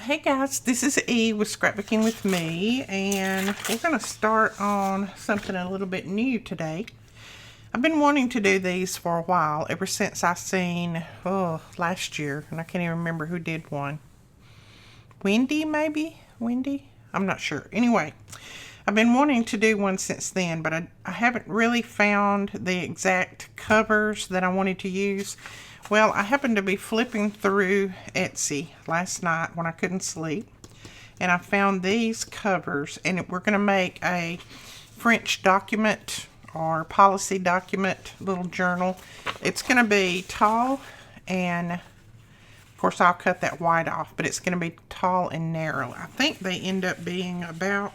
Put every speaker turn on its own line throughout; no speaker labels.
Hey guys, this is Eve with Scrapbooking with Me, and we're going to start on something a little bit new today. I've been wanting to do these for a while, ever since I seen, last year, and I can't even remember who did one. Wendy, maybe? Wendy? I'm not sure. Anyway, I've been wanting to do one since then, but I haven't really found the exact covers that I wanted to use. Well, I happened to be flipping through Etsy last night when I couldn't sleep, and I found these covers, and we're going to make a French document or policy document little journal. It's going to be tall, and of course I'll cut that white off, but it's going to be tall and narrow. I think they end up being about,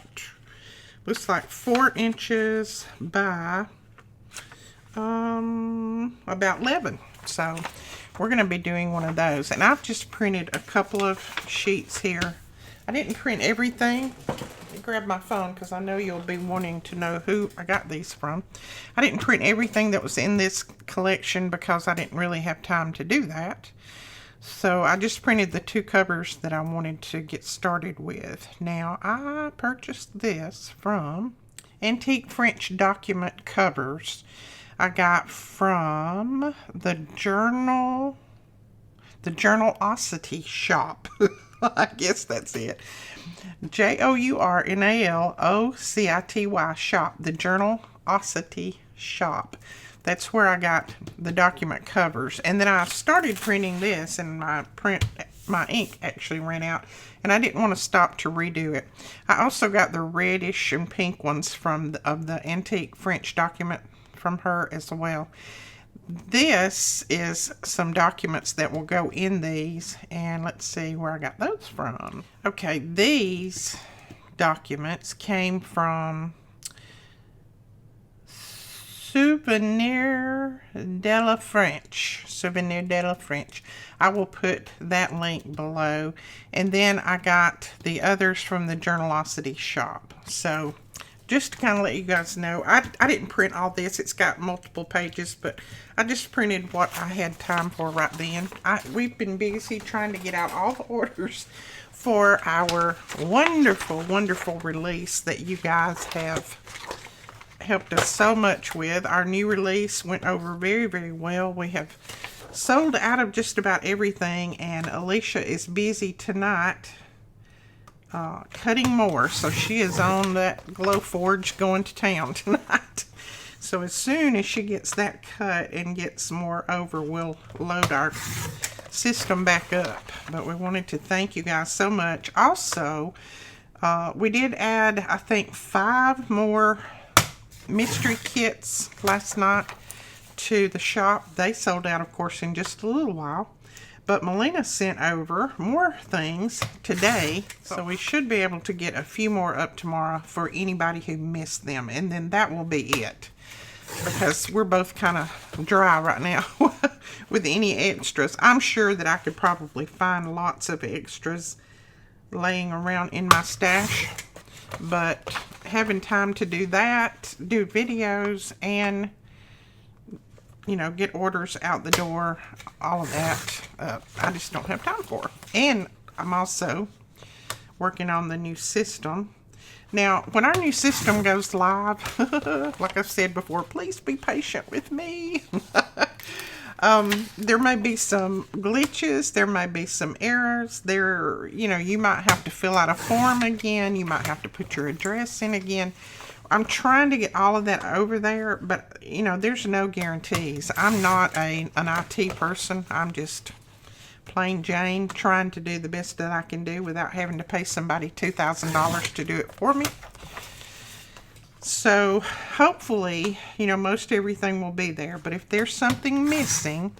looks like 4 inches by about 11. So we're going to be doing one of those, and I've just printed a couple of sheets here. I didn't print everything. Let me grab my phone because I know you'll be wanting to know who I got these from. I didn't print everything that was in this collection because I didn't really have time to do that. So I just printed the 2 covers that I wanted to get started with. Now, I purchased this from Antique French Document Covers. I got from the Journalocity shop. I guess that's it. Journalocity shop. The Journalocity shop. That's where I got the document covers. And then I started printing this, and my ink actually ran out, and I didn't want to stop to redo it. I also got the reddish and pink ones of the Antique French Document from her as well. This is some documents that will go in these, and let's see where I got those from. Okay, these documents came from Souvenir de la French. I will put that link below. And then I got the others from the Journalocity shop. So just to kind of let you guys know, I didn't print all this. It's got multiple pages, but I just printed what I had time for right then. We've been busy trying to get out all the orders for our wonderful, wonderful release that you guys have helped us so much with. Our new release went over very, very well. We have sold out of just about everything, and Alicia is busy tonight cutting more, so she is on that Glowforge going to town tonight. So as soon as she gets that cut and gets more over, we'll load our system back up. But we wanted to thank you guys so much. Also, we did add, I think, 5 more mystery kits last night to the shop. They sold out, of course, in just a little while. But Melina sent over more things today, so we should be able to get a few more up tomorrow for anybody who missed them. And then that will be it, because we're both kind of dry right now with any extras. I'm sure that I could probably find lots of extras laying around in my stash, but having time to do that, do videos, and get orders out the door, all of that, I just don't have time for. And I'm also working on the new system. Now, when our new system goes live, like I've said before, please be patient with me. There may be some glitches, there may be some errors. You might have to fill out a form again, you might have to put your address in again. I'm trying to get all of that over there, but, there's no guarantees. I'm not an IT person. I'm just plain Jane trying to do the best that I can do without having to pay somebody $2,000 to do it for me. So, hopefully, most everything will be there. But if there's something missing,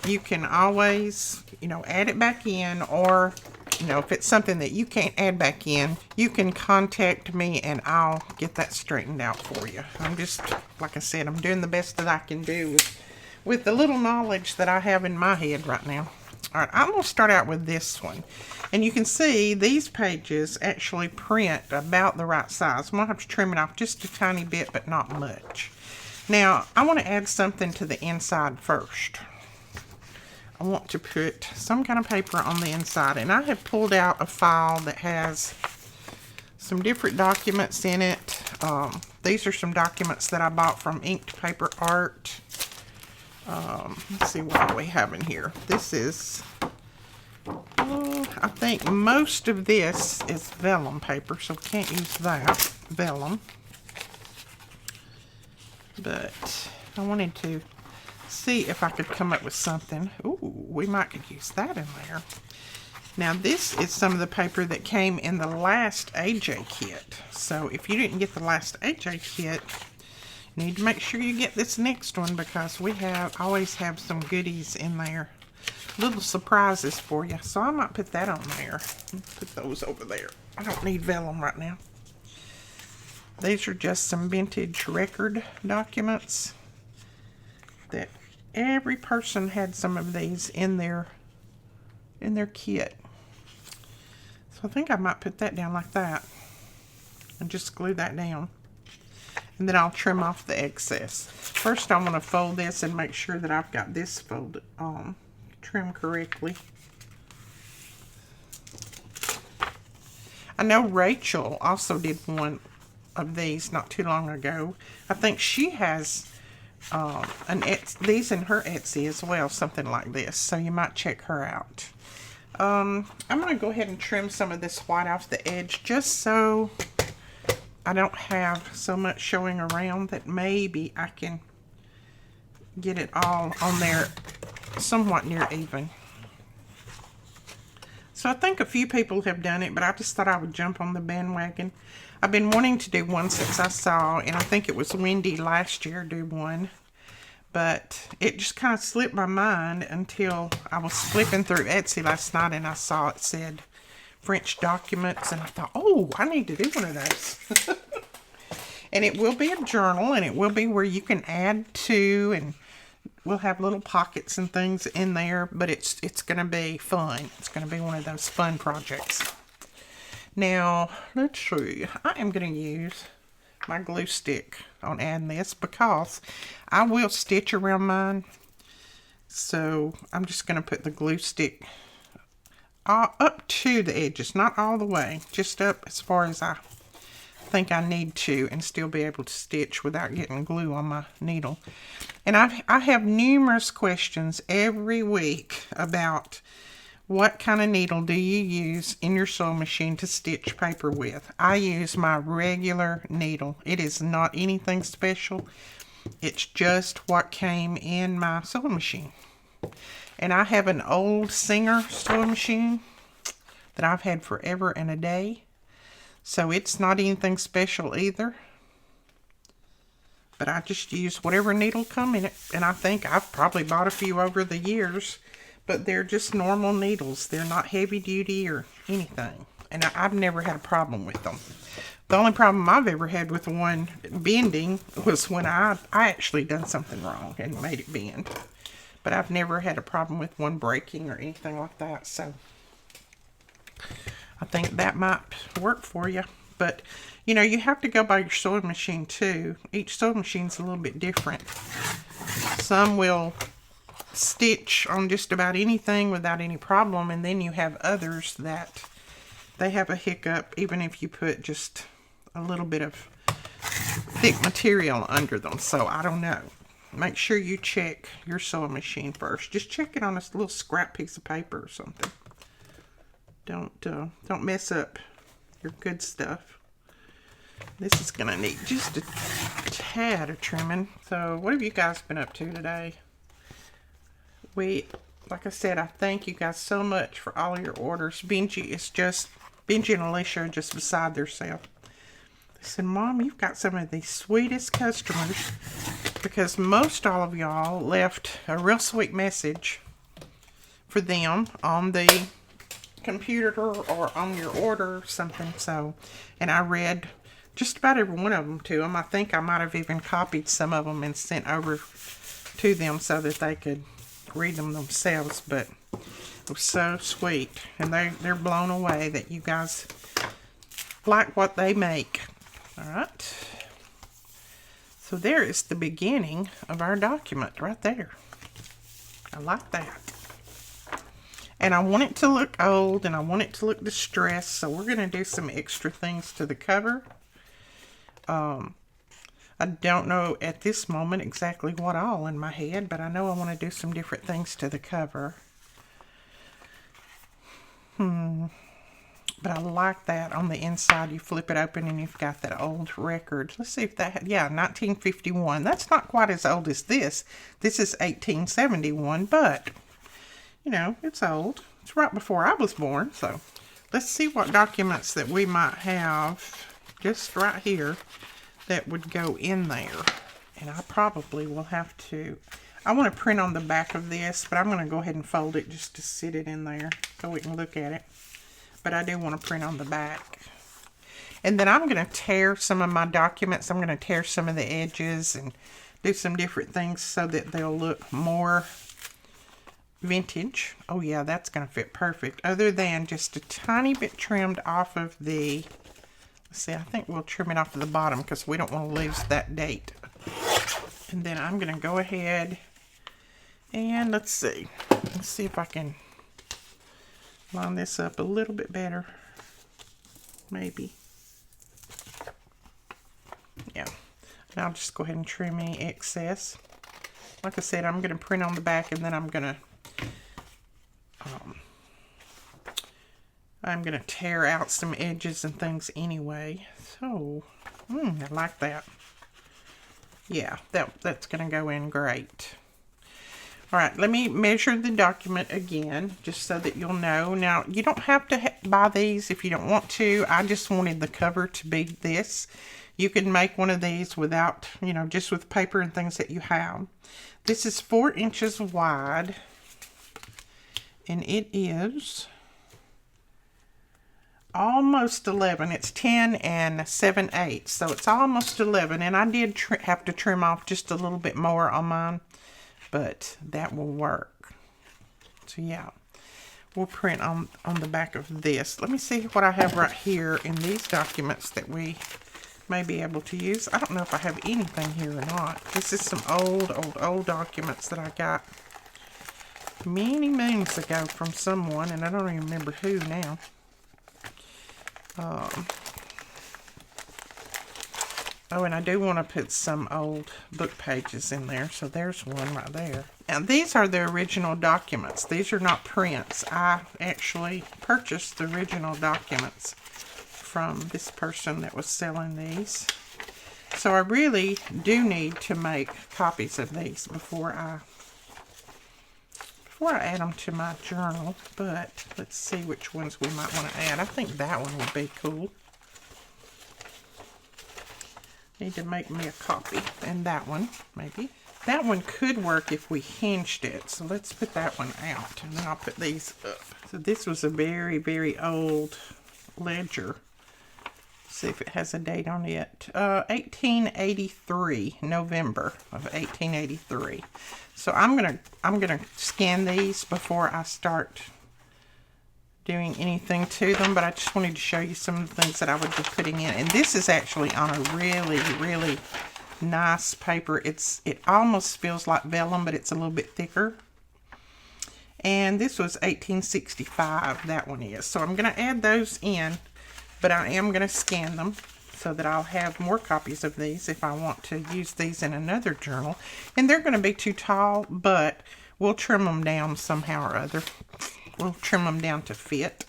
you can always, add it back in, or if it's something that you can't add back in, you can contact me and I'll get that straightened out for you. I'm just, like I said, I'm doing the best that I can do with the little knowledge that I have in my head right now. All right, I'm going to start out with this one. And you can see these pages actually print about the right size. I'm going to have to trim it off just a tiny bit, but not much. Now, I want to add something to the inside first. I want to put some kind of paper on the inside. And I have pulled out a file that has some different documents in it. These are some documents that I bought from Inked Paper Art. Let's see what we have in here. This is, I think most of this is vellum paper, so we can't use that, vellum. But I wanted to see if I could come up with something. Ooh, we might could use that in there. Now this is some of the paper that came in the last AJ kit. So if you didn't get the last AJ kit, you need to make sure you get this next one, because we always have some goodies in there. Little surprises for you. So I might put that on there. Put those over there. I don't need vellum right now. These are just some vintage record documents that every person had some of these in their kit. So I think I might put that down like that and just glue that down. And then I'll trim off the excess. First I want to fold this and make sure that I've got this folded trimmed correctly. I know Rachel also did one of these not too long ago. I think she has these in her Etsy as well, something like this. So you might check her out. I'm going to go ahead and trim some of this white off the edge, just so I don't have so much showing around, that maybe I can get it all on there somewhat near even. So I think a few people have done it, but I just thought I would jump on the bandwagon. I've been wanting to do one since I saw, and I think it was Wendy last year do one, but it just kind of slipped my mind until I was flipping through Etsy last night and I saw it said French documents, and I thought, oh, I need to do one of those. And it will be a journal, and it will be where you can add to, and we'll have little pockets and things in there, but it's going to be fun. It's going to be one of those fun projects. Now, let's see. I am going to use my glue stick on adding this, because I will stitch around mine. So I'm just going to put the glue stick up to the edges, not all the way, just up as far as I think I need to, and still be able to stitch without getting glue on my needle. And I have numerous questions every week about what kind of needle do you use in your sewing machine to stitch paper with. I use my regular needle. It is not anything special. It's just what came in my sewing machine. And I have an old Singer sewing machine that I've had forever and a day. So it's not anything special either. But I just use whatever needle come in it. And I think I've probably bought a few over the years. But they're just normal needles. They're not heavy duty or anything. And I've never had a problem with them. The only problem I've ever had with one bending was when I actually done something wrong and made it bend. But I've never had a problem with one breaking or anything like that. So I think that might work for you. But, you know, you have to go by your sewing machine too. Each sewing machine's a little bit different. Some will stitch on just about anything without any problem. And then you have others that they have a hiccup even if you put just a little bit of thick material under them. So I don't know. Make sure you check your sewing machine first. Just check it on a little scrap piece of paper or something. Don't mess up your good stuff. This is gonna need just a tad of trimming. So what have you guys been up to today? Like I said, I thank you guys so much for all your orders. Benji and Alicia are just beside themselves. They said, Mom, you've got some of the sweetest customers, because most all of y'all left a real sweet message for them on the computer or on your order or something. So, and I read just about every one of them to them. I think I might have even copied some of them and sent over to them so that they could read them themselves. But it was so sweet, and they're blown away that you guys like what they make. All right, so there is the beginning of our document right there. I like that. And I want it to look old and I want it to look distressed. So we're going to do some extra things to the cover. I don't know at this moment exactly what all in my head, but I know I want to do some different things to the cover. But I like that on the inside. You flip it open and you've got that old record. Let's see if that, yeah, 1951. That's not quite as old as this. This is 1871, but, you know, it's old. It's right before I was born, so let's see what documents that we might have just right here that would go in there. And I probably will have to, I want to print on the back of this, but I'm going to go ahead and fold it just to sit it in there so we can look at it. But I do want to print on the back. And then I'm going to tear some of my documents. I'm going to tear some of the edges and do some different things so that they'll look more vintage. Oh yeah, that's going to fit perfect. Other than just a tiny bit trimmed off of the, let's see, I think we'll trim it off of the bottom because we don't want to lose that date. And then I'm going to go ahead and let's see if I can line this up a little bit better. Maybe. Yeah. And I'll just go ahead and trim any excess. Like I said, I'm going to print on the back and then I'm going to tear out some edges and things anyway. So, I like that. Yeah, that's going to go in great. All right, let me measure the document again, just so that you'll know. Now, you don't have to buy these if you don't want to. I just wanted the cover to be this. You can make one of these without, you know, just with paper and things that you have. This is 4 inches wide, and it is almost 11. It's 10 and 7/8, so it's almost 11. And I did have to trim off just a little bit more on mine, but that will work. So yeah, we'll print on the back of this. Let me see what I have right here in these documents that we may be able to use. I don't know if I have anything here or not. This is some old documents that I got many moons ago from someone, and I don't even remember who now. Oh, and I do want to put some old book pages in there. So there's one right there. Now, these are the original documents. These are not prints. I actually purchased the original documents from this person that was selling these. So I really do need to make copies of these before I add them to my journal. But let's see which ones we might want to add. I think that one would be cool. Need to make me a copy. And that one, maybe. That one could work if we hinged it. So let's put that one out. And then I'll put these up. So this was a very, very old ledger. Let's see if it has a date on it. 1883, November of 1883. So I'm gonna scan these before I start doing anything to them, but I just wanted to show you some of the things that I would be putting in. And this is actually on a really, really nice paper. It almost feels like vellum, but it's a little bit thicker. And this was 1865, that one is. So I'm going to add those in, but I am going to scan them so that I'll have more copies of these if I want to use these in another journal. And they're going to be too tall, but we'll trim them down somehow or other. We'll trim them down to fit.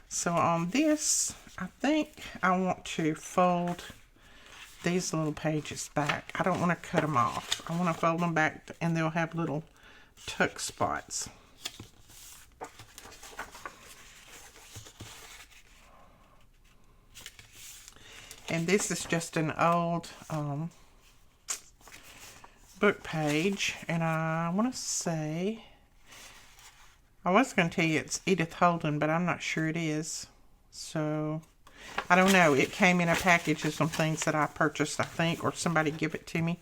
So on this, I think I want to fold these little pages back. I don't want to cut them off. I want to fold them back and they'll have little tuck spots. And this is just an old book page. And I want to say, I was going to tell you it's Edith Holden, but I'm not sure it is. So, I don't know. It came in a package of some things that I purchased, I think, or somebody gave it to me.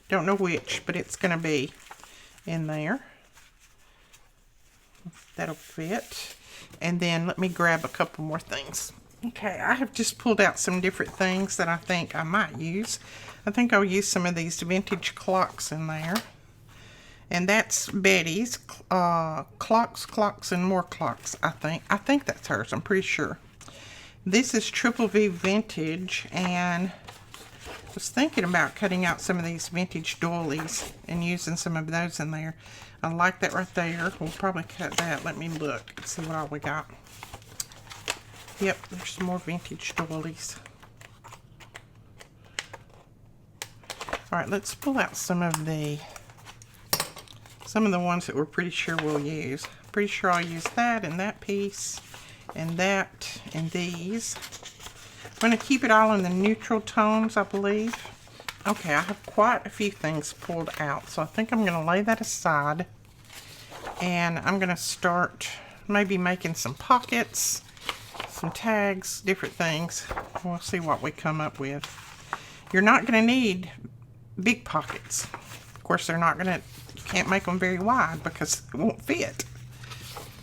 Don't know which, but it's going to be in there. That'll fit. And then let me grab a couple more things. Okay, I have just pulled out some different things that I think I might use. I think I'll use some of these vintage clocks in there. And that's Betty's, Clocks, Clocks, and More Clocks, I think. I think that's hers, I'm pretty sure. This is Triple V Vintage, and I was thinking about cutting out some of these vintage doilies and using some of those in there. I like that right there. We'll probably cut that. Let me look and see what all we got. Yep, there's some more vintage doilies. Alright, let's pull out some of the ones that we're pretty sure we'll use. Pretty sure I'll use that and that piece and that and these. I'm going to keep it all in the neutral tones, I believe. Okay, I have quite a few things pulled out, so I think I'm going to lay that aside. And I'm going to start maybe making some pockets, some tags, different things. We'll see what we come up with. You're not going to need big pockets. Of course, they're not going to, you can't make them very wide because it won't fit.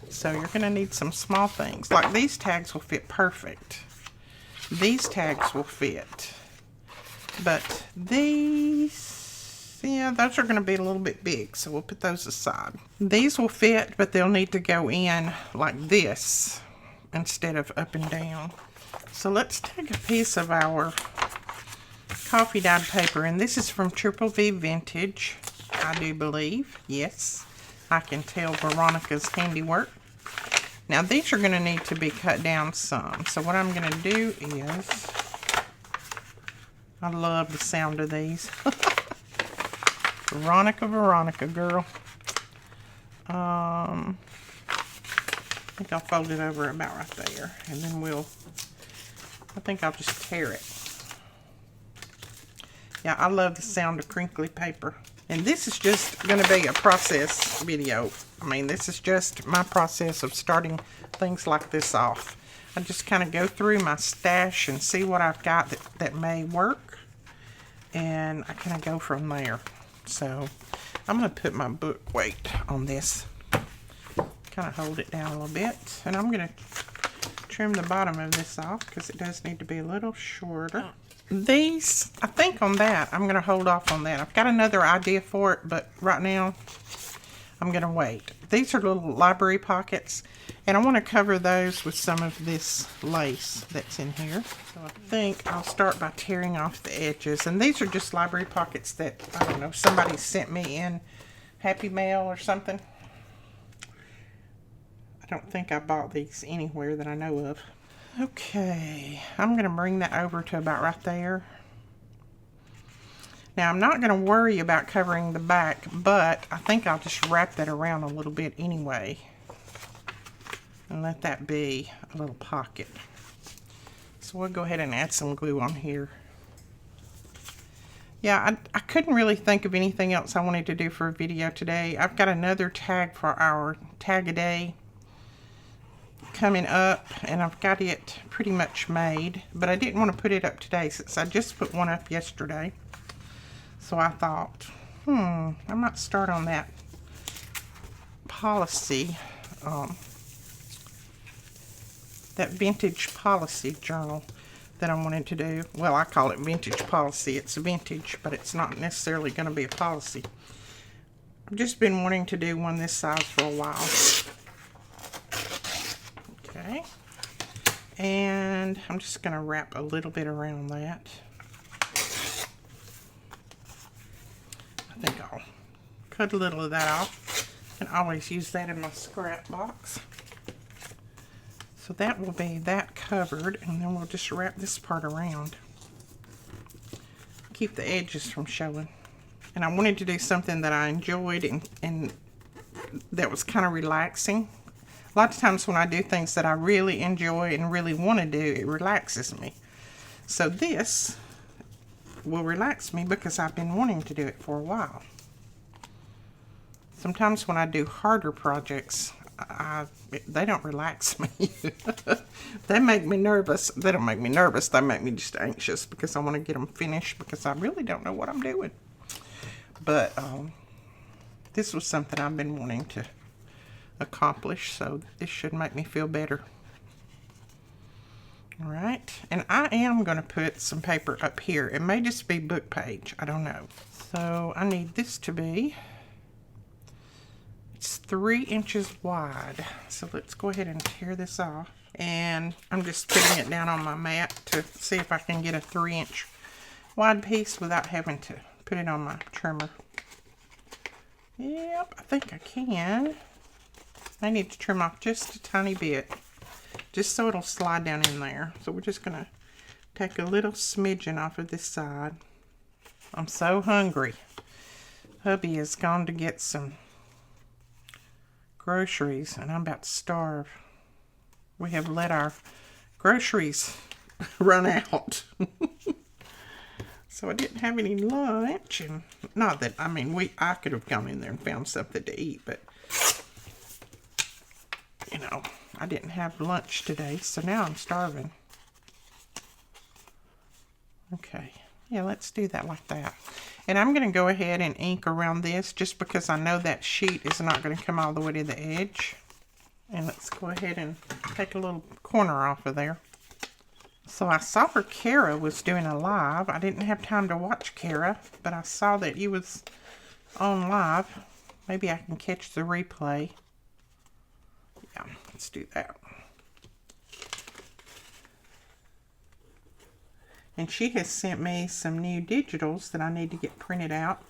So you're going to need some small things. Like these tags will fit perfect. These tags will fit. But these, yeah, those are going to be a little bit big, so we'll put those aside. These will fit, but they'll need to go in like this instead of up and down. So let's take a piece of our coffee dyed paper, and this is from Triple V Vintage, I do believe. Yes, I can tell Veronica's handiwork. Now these are going to need to be cut down some, so what I'm going to do is, I love the sound of these. Veronica girl. I think I'll fold it over about right there, and then I think I'll just tear it. Yeah, I love the sound of crinkly paper. And this is just going to be a process video. I mean, this is just my process of starting things like this off. I just kind of go through my stash and see what I've got that may work. And I kind of go from there. So, I'm going to put my book weight on this. Kind of hold it down a little bit. And I'm going to trim the bottom of this off because it does need to be a little shorter. These, I think on that, I'm going to hold off on that. I've got another idea for it, but right now, I'm going to wait. These are little library pockets, and I want to cover those with some of this lace that's in here. So I think I'll start by tearing off the edges. And these are just library pockets that, I don't know, somebody sent me in Happy Mail or something. I don't think I bought these anywhere that I know of. Okay, I'm going to bring that over to about right there. Now, I'm not going to worry about covering the back, but I think I'll just wrap that around a little bit anyway. And let that be a little pocket. So we'll go ahead and add some glue on here. Yeah, I couldn't really think of anything else I wanted to do for a video today. I've got another tag for our tag a day coming up, and I've got it pretty much made, but I didn't want to put it up today since I just put one up yesterday. So I thought, I might start on that policy, that vintage policy journal that I wanted to do. Well, I call it vintage policy. It's vintage, but it's not necessarily going to be a policy. I've just been wanting to do one this size for a while. Okay, and I'm just going to wrap a little bit around that. I think I'll cut a little of that off. I can always use that in my scrap box. So that will be that covered, and then we'll just wrap this part around. Keep the edges from showing. And I wanted to do something that I enjoyed and that was kind of relaxing. A lot of times when I do things that I really enjoy and really want to do, it relaxes me. So this will relax me because I've been wanting to do it for a while. Sometimes when I do harder projects, they don't relax me. They make me nervous. They don't make me nervous. They make me just anxious because I want to get them finished because I really don't know what I'm doing. But this was something I've been wanting to accomplish, so this should make me feel better. All right, and I am going to put some paper up here. It may just be book page, I don't know. So I need this to be it's 3 inches wide. So let's go ahead and tear this off. And I'm just putting it down on my mat to see if I can get a 3-inch wide piece without having to put it on my trimmer. Yep, I think I can. I need to trim off just a tiny bit, just so it'll slide down in there. So we're just gonna take a little smidgen off of this side. I'm so hungry. Hubby has gone to get some groceries and I'm about to starve. We have let our groceries run out. So I didn't have any lunch, and not that, I mean, I could have gone in there and found something to eat, but you know, I didn't have lunch today, so now I'm starving. Okay, yeah, let's do that like that. And I'm going to go ahead and ink around this just because I know that sheet is not going to come all the way to the edge. And let's go ahead and take a little corner off of there. So I saw where Kara was doing a live. I didn't have time to watch Kara, but I saw that you was on live. Maybe I can catch the replay. Yeah, let's do that. And she has sent me some new digitals that I need to get printed out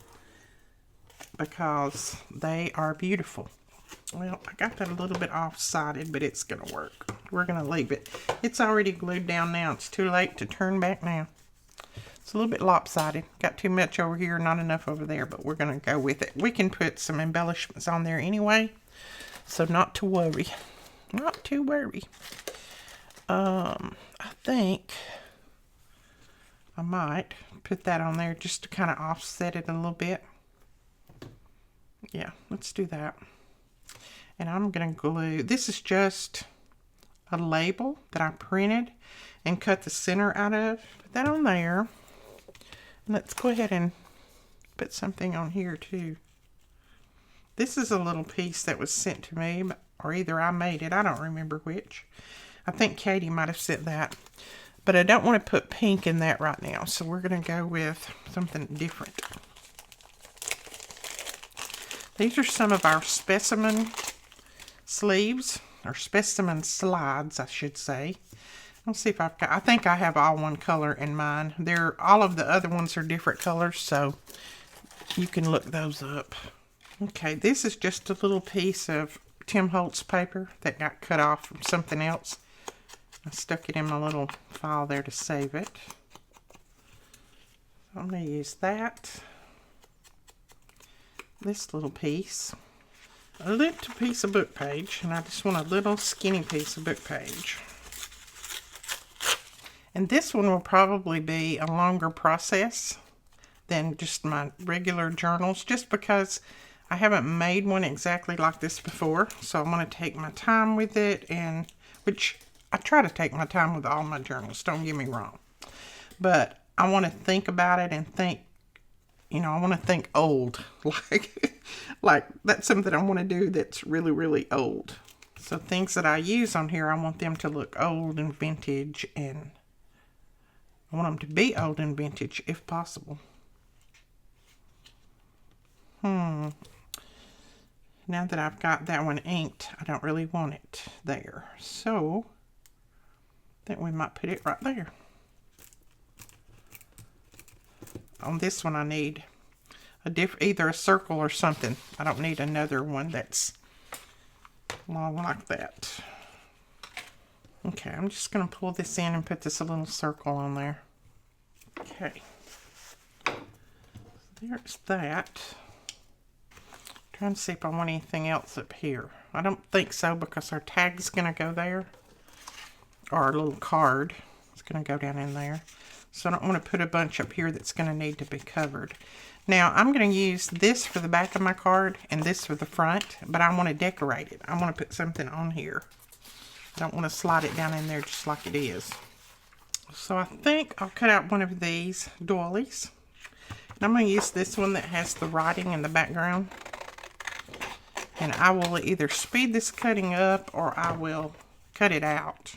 because they are beautiful. Well, I got that a little bit off-sided, but it's going to work. We're going to leave it. It's already glued down now. It's too late to turn back now. It's a little bit lopsided. Got too much over here, not enough over there, but we're going to go with it. We can put some embellishments on there anyway, so not to worry. Not to worry. I think I might put that on there just to kind of offset it a little bit. Yeah, let's do that. And I'm going to glue, this is just a label that I printed and cut the center out of. Put that on there. And let's go ahead and put something on here too. This is a little piece that was sent to me, or either I made it, I don't remember which. I think Katie might have sent that. But I don't want to put pink in that right now, so we're going to go with something different. These are some of our specimen sleeves, or specimen slides, I should say. Let's see if I've got, I think I have all one color in mine. All of the other ones are different colors, so you can look those up. Okay, this is just a little piece of Tim Holtz paper that got cut off from something else. I stuck it in my little file there to save it. So I'm going to use that. This little piece. A little piece of book page, and I just want a little skinny piece of book page. And this one will probably be a longer process than just my regular journals, just because I haven't made one exactly like this before. So I'm going to take my time with it, and which I try to take my time with all my journals, don't get me wrong. But I want to think about it and think, you know, I want to think old. Like that's something I want to do that's really, really old. So things that I use on here, I want them to look old and vintage, and I want them to be old and vintage if possible. Now that I've got that one inked, I don't really want it there. So I think we might put it right there. On this one I need either a circle or something. I don't need another one that's long like that. Okay, I'm just going to pull this in and put this a little circle on there. Okay. There's that. Trying to see if I want anything else up here. I don't think so, because our tag's going to go there. Or our little card is going to go down in there. So I don't want to put a bunch up here that's going to need to be covered. Now, I'm going to use this for the back of my card and this for the front, but I want to decorate it. I want to put something on here. I don't want to slide it down in there just like it is. So I think I'll cut out one of these doilies. And I'm going to use this one that has the writing in the background. And I will either speed this cutting up or I will cut it out.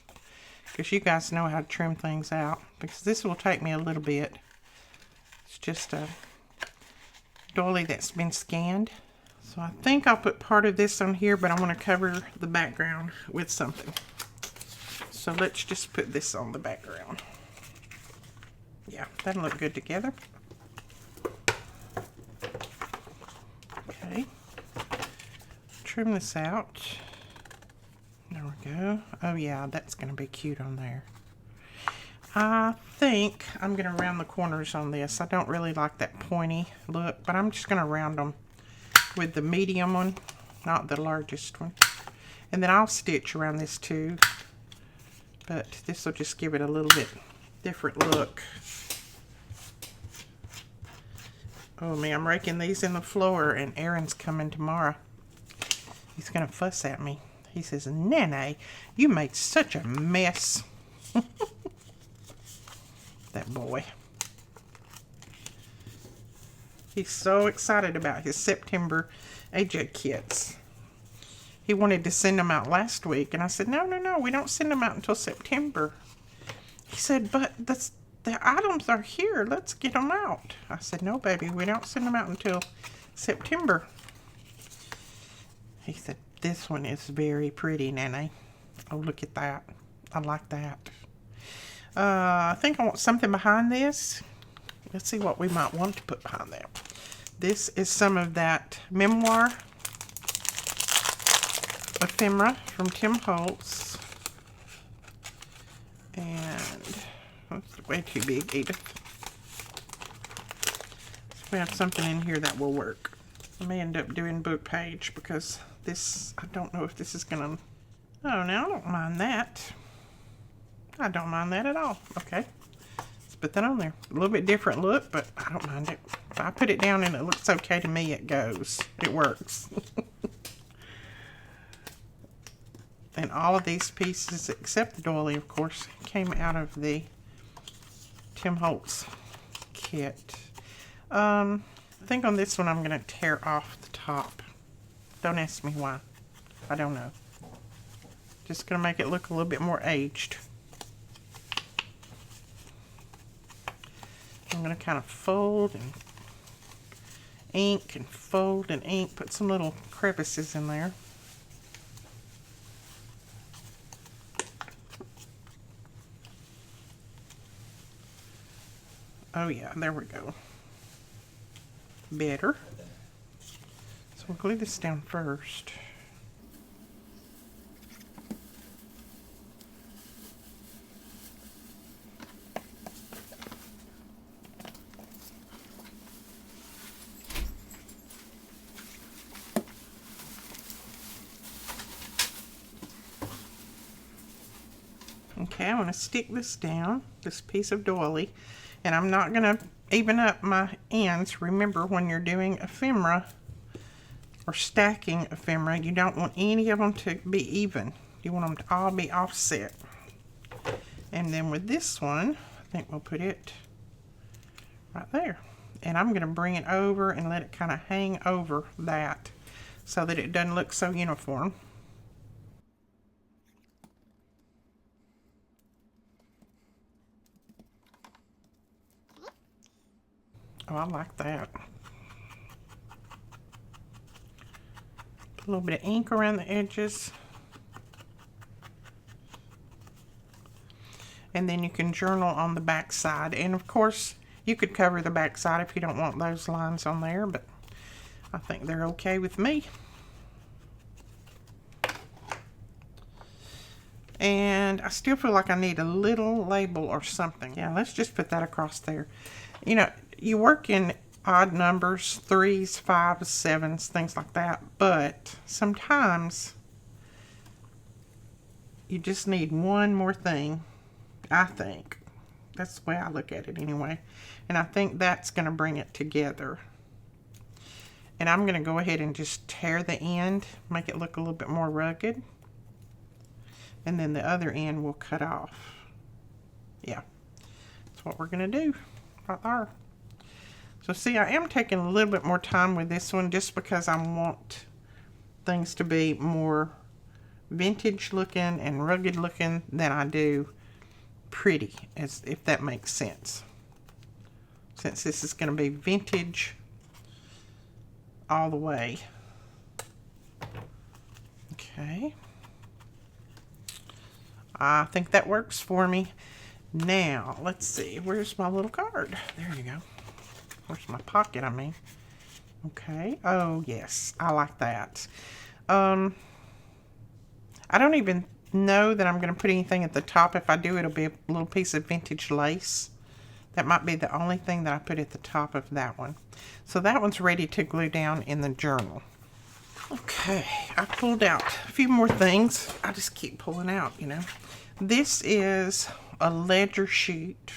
Because you guys know how to trim things out. Because this will take me a little bit. It's just a doily that's been scanned. So I think I'll put part of this on here, but I want to cover the background with something. So let's just put this on the background. Yeah, that'll look good together. Okay. Trim this out. There we go. Oh yeah, that's going to be cute on there. I think I'm going to round the corners on this. I don't really like that pointy look, but I'm just going to round them with the medium one, not the largest one. And then I'll stitch around this too, but this will just give it a little bit different look. Oh man, I'm raking these in the floor, and Aaron's coming tomorrow. He's going to fuss at me. He says, Nene, you made such a mess. That boy. He's so excited about his September AJ kits. He wanted to send them out last week, and I said, no, we don't send them out until September. He said, but the items are here. Let's get them out. I said, no, baby, we don't send them out until September. He said, this one is very pretty, Nene. Oh, look at that. I like that. I think I want something behind this. Let's see what we might want to put behind that. This is some of that memoir ephemera from Tim Holtz. And that's way too big, Edith. So we have something in here that will work. I may end up doing book page because this, I don't know if this is going to... Oh, now I don't mind that. I don't mind that at all. Okay. Let's put that on there. A little bit different look, but I don't mind it. If I put it down and it looks okay to me, it goes. It works. And all of these pieces, except the doily, of course, came out of the Tim Holtz kit. I think on this one I'm going to tear off the top. Don't ask me why. I don't know. Just going to make it look a little bit more aged. I'm going to kind of fold and ink and fold and ink. Put some little crevices in there. Oh yeah, there we go. Better. So we'll glue this down first. Okay, I want to stick this down, this piece of doily, and I'm not going to even up my ends. Remember, when you're doing ephemera or stacking ephemera, you don't want any of them to be even. You want them to all be offset. And then with this one, I think we'll put it right there. And I'm going to bring it over and let it kind of hang over that so that it doesn't look so uniform. Oh, I like that. Put a little bit of ink around the edges. And then you can journal on the back side. And of course, you could cover the back side if you don't want those lines on there, but I think they're okay with me. And I still feel like I need a little label or something. Yeah, let's just put that across there. You know, you work in odd numbers, 3s, 5s, 7s, things like that, but sometimes you just need one more thing, I think. That's the way I look at it anyway. And I think that's going to bring it together. And I'm going to go ahead and just tear the end, make it look a little bit more rugged. And then the other end will cut off. Yeah, that's what we're going to do right there. So see, I am taking a little bit more time with this one just because I want things to be more vintage looking and rugged looking than I do pretty, as if that makes sense. Since this is going to be vintage all the way. Okay. I think that works for me. Now, let's see. Where's my little card? There you go. Where's my pocket, I mean. Okay. Oh, yes. I like that. I don't even know that I'm going to put anything at the top. If I do, it'll be a little piece of vintage lace. That might be the only thing that I put at the top of that one. So that one's ready to glue down in the journal. Okay, I pulled out a few more things. I just keep pulling out, you know. This is a ledger sheet.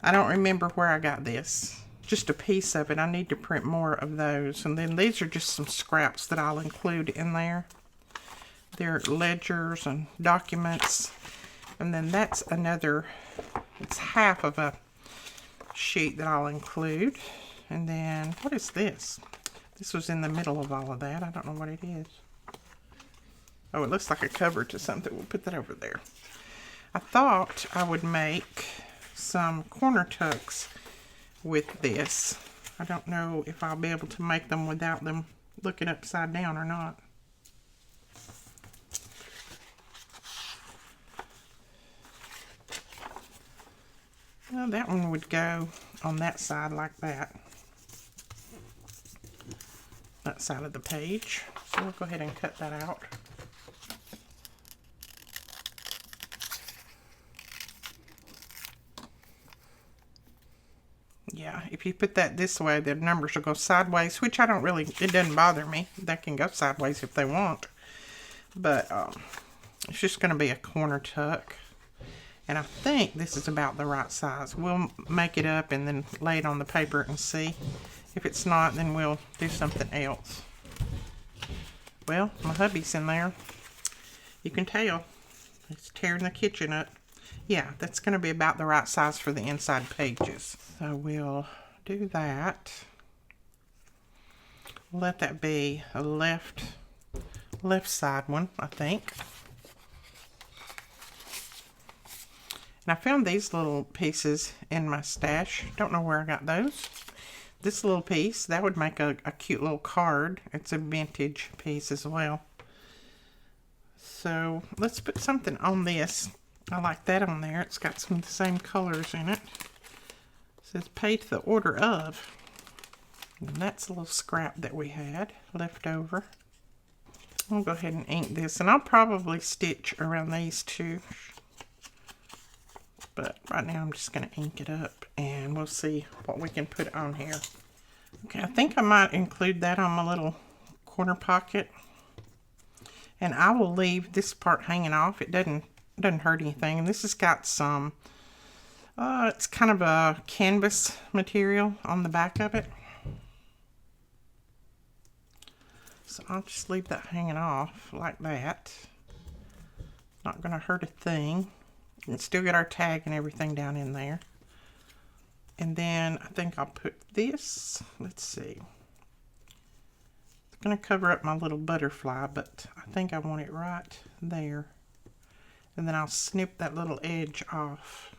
I don't remember where I got this. Just a piece of it. I need to print more of those. And then these are just some scraps that I'll include in there. They're ledgers and documents. And then that's another, it's half of a sheet that I'll include. And then, what is this? This was in the middle of all of that. I don't know what it is. Oh, it looks like a cover to something. We'll put that over there. I thought I would make some corner tucks with this. I don't know if I'll be able to make them without them looking upside down or not. Well, that one would go on that side like that. That side of the page. So we'll go ahead and cut that out. Yeah, if you put that this way, the numbers will go sideways, which I don't really, it doesn't bother me. They can go sideways if they want. But it's just going to be a corner tuck. And I think this is about the right size. We'll make it up and then lay it on the paper and see. If it's not, then we'll do something else. Well, my hubby's in there. You can tell. It's tearing the kitchen up. Yeah, that's going to be about the right size for the inside pages. So we'll do that. Let that be a left side one, I think. And I found these little pieces in my stash. Don't know where I got those. This little piece, that would make a cute little card. It's a vintage piece as well. So let's put something on this. I like that on there. It's got some of the same colors in it. It says pay to the order of. And that's a little scrap that we had left over. I'll go ahead and ink this. And I'll probably stitch around these two. But right now I'm just going to ink it up and we'll see what we can put on here. Okay, I think I might include that on my little corner pocket. And I will leave this part hanging off. It doesn't hurt anything. And this has got some, it's kind of a canvas material on the back of it. So I'll just leave that hanging off like that. Not going to hurt a thing. And still get our tag and everything down in there. And then I think I'll put this, let's see. It's going to cover up my little butterfly, but I think I want it right there. And then I'll snip that little edge off.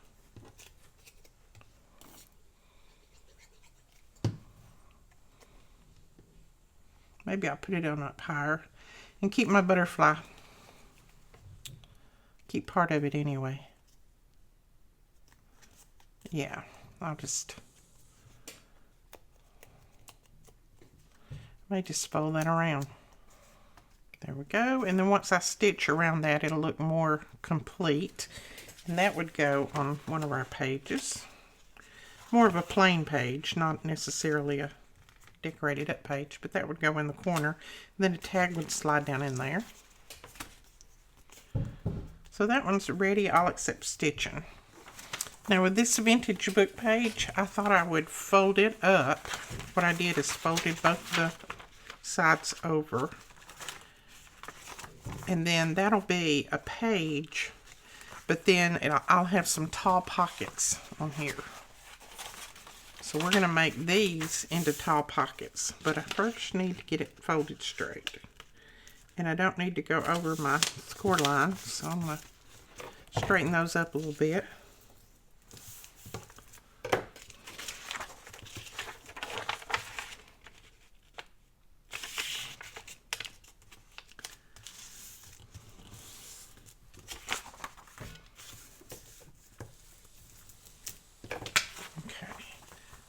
Maybe I'll put it on up higher and keep my butterfly. Keep part of it anyway. Yeah, I'll just may just fold that around. There we go. And then once I stitch around that, it'll look more complete. And that would go on one of our pages. More of a plain page, not necessarily a decorated up page, but that would go in the corner. And then the tag would slide down in there. So that one's ready, all except stitching. Now with this vintage book page, I thought I would fold it up. What I did is folded both the sides over. And then that'll be a page, but then I'll have some tall pockets on here. So we're going to make these into tall pockets, but I first need to get it folded straight. And I don't need to go over my score line, so I'm going to straighten those up a little bit.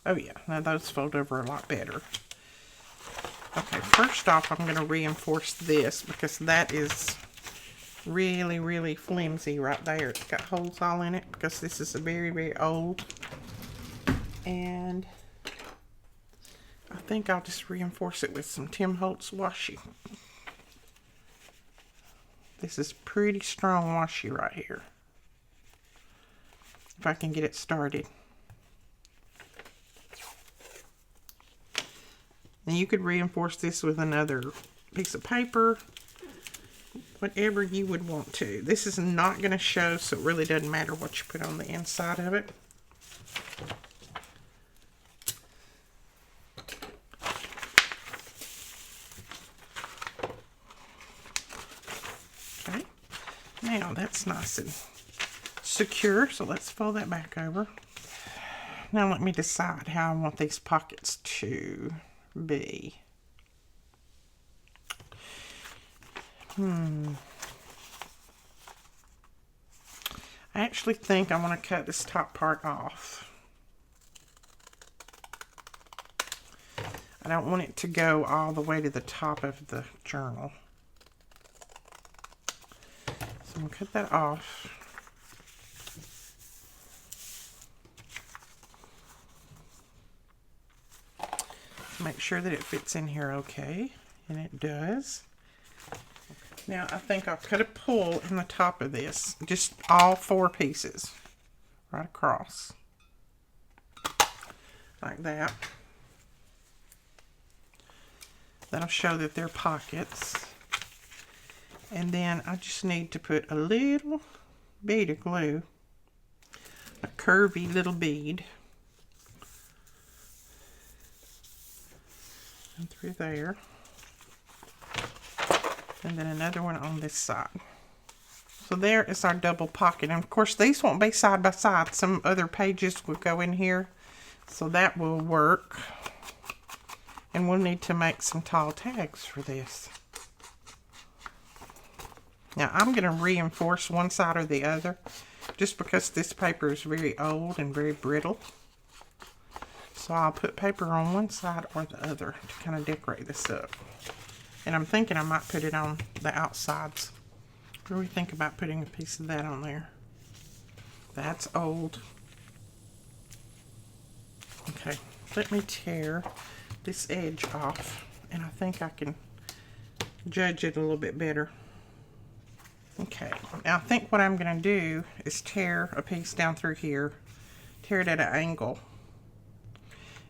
Oh yeah, now those fold over a lot better. Okay, first off, I'm going to reinforce this because that is really, really flimsy right there. It's got holes all in it because this is a very, very old. And I think I'll just reinforce it with some Tim Holtz washi. This is pretty strong washi right here. If I can get it started. And you could reinforce this with another piece of paper, whatever you would want to. This is not going to show, so it really doesn't matter what you put on the inside of it. Okay, now that's nice and secure, so let's fold that back over. Now let me decide how I want these pockets to be. I actually think I want to cut this top part off. I don't want it to go all the way to the top of the journal. So I'm going to cut that off. Make sure that it fits in here okay, and it does. Now I think I'll cut a pull in the top of this, just all 4 pieces right across like that. That'll show that they're pockets. And then I just need to put a little bead of glue, a curvy little bead, and through there, and then another one on this side. So there is our double pocket, and of course these won't be side by side. Some other pages will go in here, so that will work. And we'll need to make some tall tags for this. Now I'm going to reinforce one side or the other, just because this paper is very old and very brittle. So I'll put paper on one side or the other to kind of decorate this up. And I'm thinking I might put it on the outsides. What do we think about putting a piece of that on there? That's old. Okay, let me tear this edge off, and I think I can judge it a little bit better. Okay, now I think what I'm going to do is tear a piece down through here, tear it at an angle.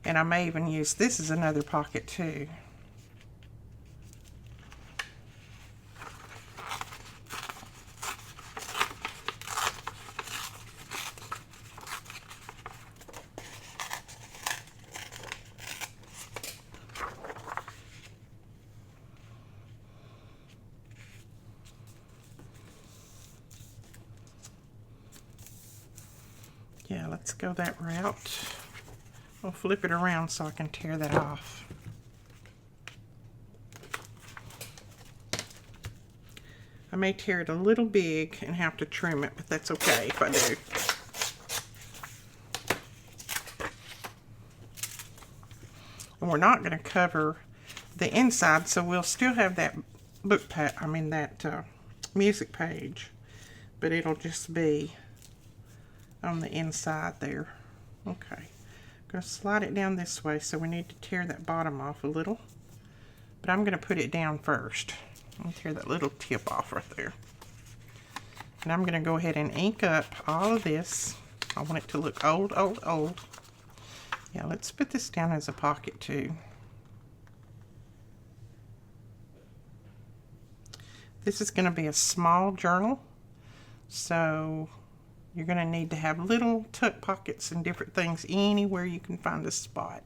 And I may even use this as another pocket too. Yeah, let's go that route. I'll flip it around so I can tear that off. I may tear it a little big and have to trim it, but that's okay if I do. And we're not going to cover the inside, so we'll still have that book page, that music page, but it'll just be on the inside there. Okay. Going to slide it down this way, so we need to tear that bottom off a little, but I'm going to put it down first. I'm going to tear that little tip off right there, and I'm going to go ahead and ink up all of this. I want it to look old, old, old. Yeah, let's put this down as a pocket too. This is going to be a small journal, so you're going to need to have little tuck pockets and different things anywhere you can find a spot.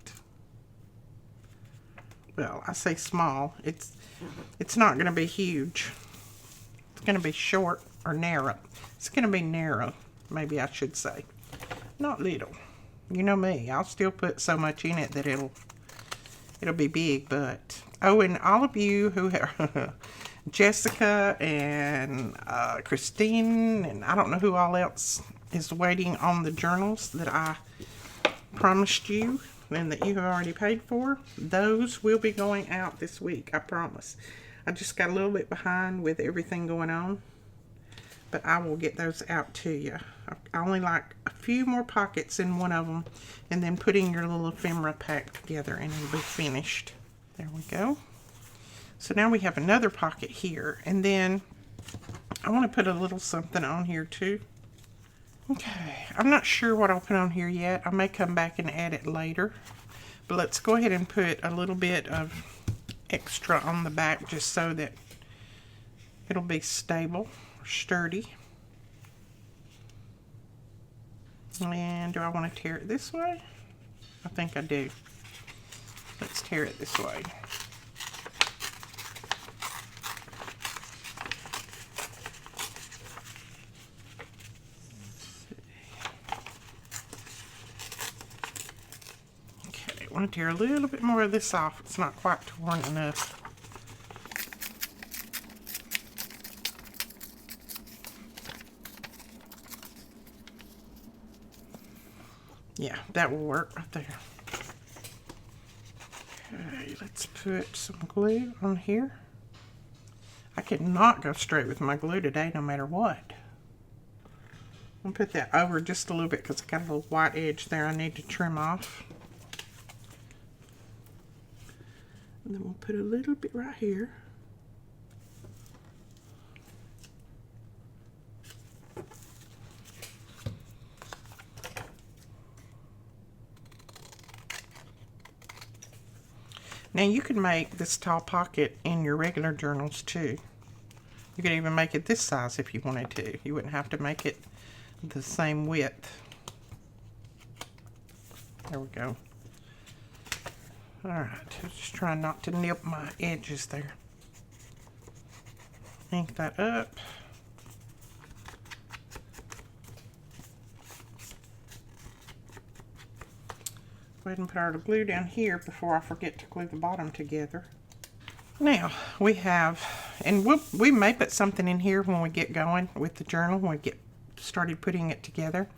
Well, I say small. It's not going to be huge. It's going to be short or narrow. It's going to be narrow, maybe I should say. Not little. You know me. I'll still put so much in it that it'll be big, but oh, and all of you who have Jessica and Christine, and I don't know who all else is waiting on the journals that I promised you. and that you have already paid for, those will be going out this week, I promise. I just got a little bit behind with everything going on, but I will get those out to you. I only like a few more pockets in one of them, and then putting your little ephemera pack together and it'll be finished. There we go. So now we have another pocket here, and then I want to put a little something on here too. Okay, I'm not sure what I'll put on here yet. I may come back and add it later. But let's go ahead and put a little bit of extra on the back just so that it'll be stable, sturdy. And do I want to tear it this way? I think I do. Let's tear it this way. I want to tear a little bit more of this off. It's not quite torn enough. Yeah, that will work right there. Okay, let's put some glue on here. I could not go straight with my glue today no matter what. I'm going to put that over just a little bit because I got a little white edge there I need to trim off. And then we'll put a little bit right here. Now you can make this tall pocket in your regular journals too. You could even make it this size if you wanted to. You wouldn't have to make it the same width. There we go. Alright, just trying not to nip my edges there. Ink that up. Go ahead and put our glue down here before I forget to glue the bottom together. Now we have, and we may put something in here when we get going with the journal, when we get started putting it together.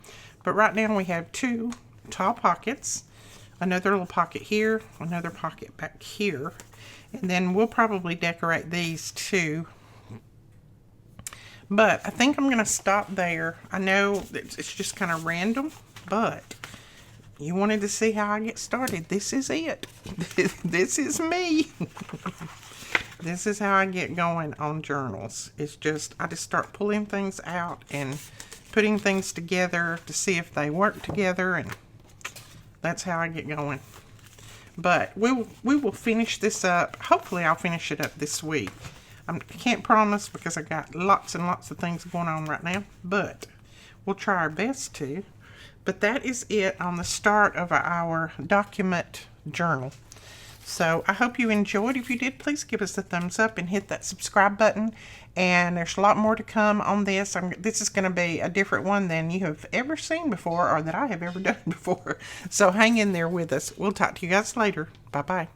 But right now we have two tall pockets. Another little pocket here, another pocket back here, and then we'll probably decorate these too. But I think I'm going to stop there. I know it's just kind of random, but you wanted to see how I get started. This is it. This is me. This is how I get going on journals. It's just, I just start pulling things out and putting things together to see if they work together, and that's how I get going. But we will finish this up. Hopefully I'll finish it up this week. I can't promise because I got lots and lots of things going on right now, but we'll try our best to. But that is it on the start of our document journal. So I hope you enjoyed. If you did, please give us a thumbs up and hit that subscribe button. And there's a lot more to come on this. This is going to be a different one than you have ever seen before, or that I have ever done before. So hang in there with us. We'll talk to you guys later. Bye-bye.